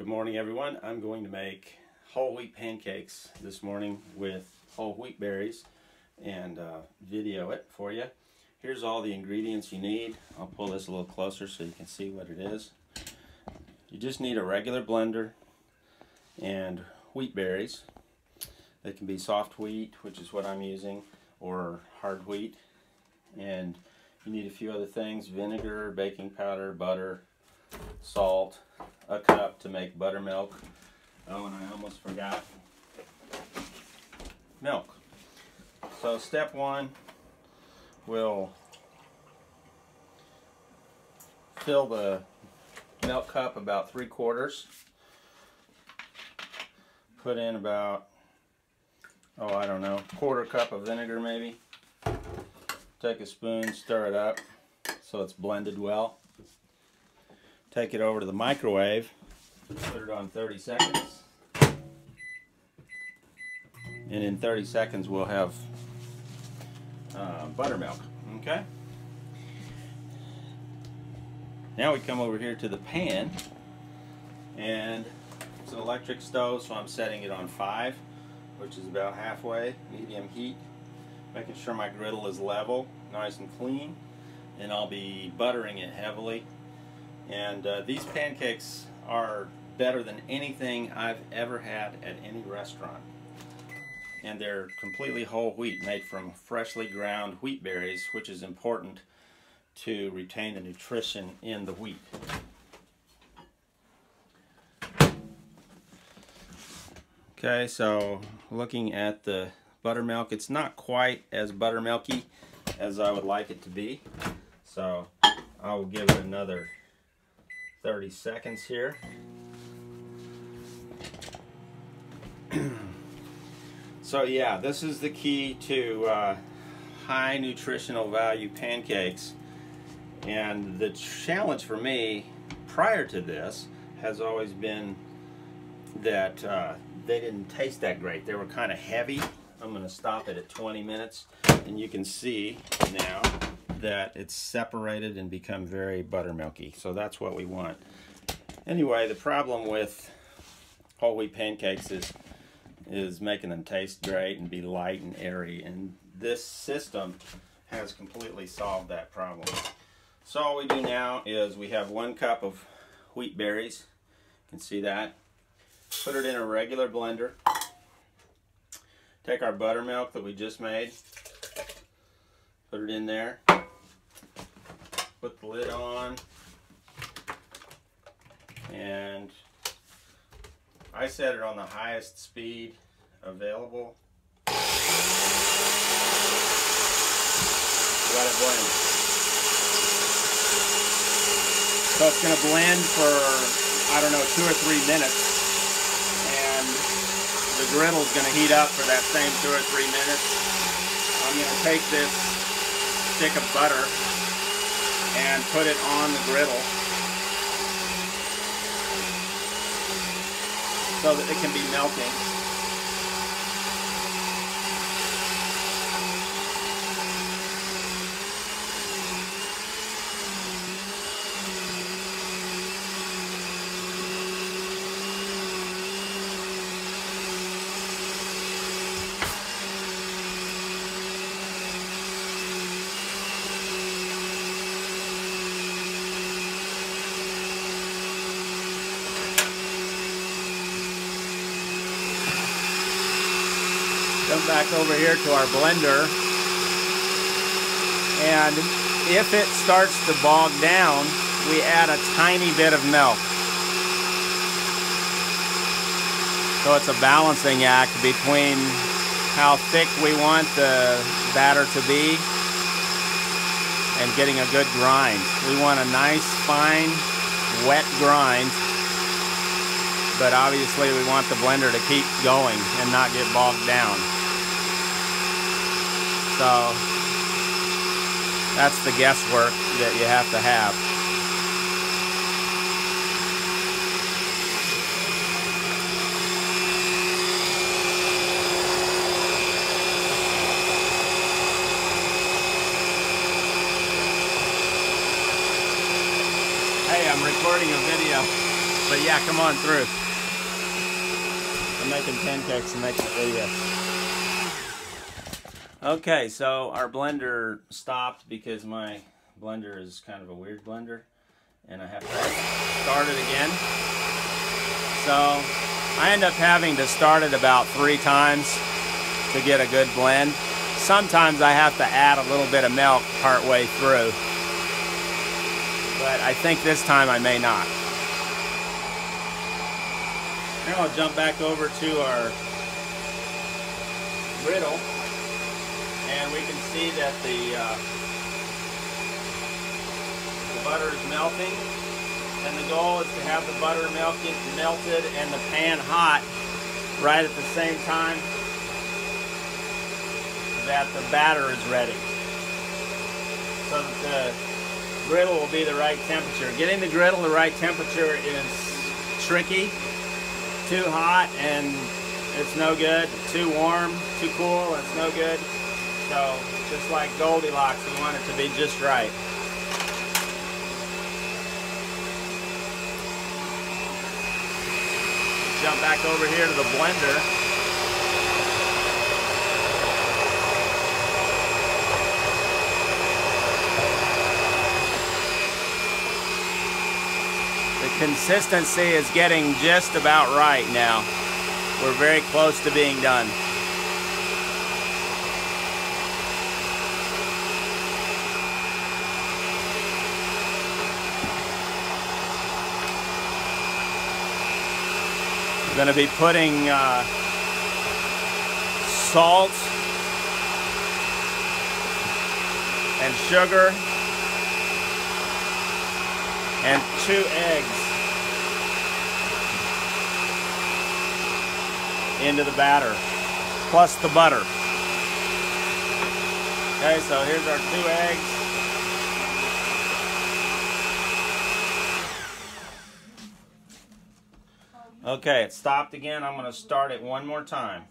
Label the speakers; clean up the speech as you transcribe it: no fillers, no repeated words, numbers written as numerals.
Speaker 1: Good morning, everyone. I'm going to make whole wheat pancakes this morning with whole wheat berries and video it for you. Here's all the ingredients you need. I'll pull this a little closer so you can see what it is. You just need a regular blender and wheat berries. They can be soft wheat, which is what I'm using, or hard wheat. And you need a few other things: vinegar, baking powder, butter, salt, a cup to make buttermilk. Oh, and I almost forgot milk. So step one, we'll fill the milk cup about 3/4. Put in about, I don't know, 1/4 cup of vinegar maybe. Take a spoon, stir it up so it's blended well. Take it over to the microwave, put it on 30 seconds, and in 30 seconds we'll have buttermilk. Okay? Now we come over here to the pan, and it's an electric stove, so I'm setting it on 5, which is about halfway, medium heat, making sure my griddle is level, nice and clean, and I'll be buttering it heavily. And these pancakes are better than anything I've ever had at any restaurant. And they're completely whole wheat, made from freshly ground wheat berries, which is important to retain the nutrition in the wheat. Okay, so looking at the buttermilk, it's not quite as buttermilky as I would like it to be. So I'll give it another 30 seconds here. So yeah, this is the key to high nutritional value pancakes. And the challenge for me prior to this has always been that they didn't taste that great. They were kind of heavy. I'm going to stop it at 20 minutes, and you can see now that it's separated and become very buttermilky. So that's what we want. Anyway, the problem with whole wheat pancakes is making them taste great and be light and airy, and this system has completely solved that problem. So all we do now is we have 1 cup of wheat berries. You can see that. Put it in a regular blender. Take our buttermilk that we just made. Put it in there. Put the lid on, and I set it on the highest speed available. Let it blend. So it's going to blend for, I don't know, 2 or 3 minutes, and the griddle is going to heat up for that same 2 or 3 minutes. I'm going to take this stick of butter and put it on the griddle so that it can be melting. Come back over here to our blender, and if it starts to bog down, we add a tiny bit of milk. So it's a balancing act between how thick we want the batter to be and getting a good grind. We want a nice, fine, wet grind, but obviously we want the blender to keep going and not get bogged down. So that's the guesswork that you have to have. Hey, I'm recording a video. But yeah, come on through. I'm making pancakes and making a video. Okay, so our blender stopped because my blender is kind of a weird blender, and I have to start it again. So I end up having to start it about 3 times to get a good blend. Sometimes I have to add a little bit of milk partway through, but I think this time I may not. Now I'll jump back over to our griddle, and we can see that the butter is melting, and the goal is to have the butter melted and the pan hot right at the same time that the batter is ready, so that the griddle will be the right temperature. Getting the griddle the right temperature is tricky. Too hot and it's no good. Too warm, too cool, it's no good. So just like Goldilocks, we want it to be just right. Jump back over here to the blender. The consistency is getting just about right now. We're very close to being done. We're going to be putting salt and sugar and 2 eggs into the batter, plus the butter. Okay, so here's our 2 eggs. Okay, it stopped again. I'm going to start it one more time.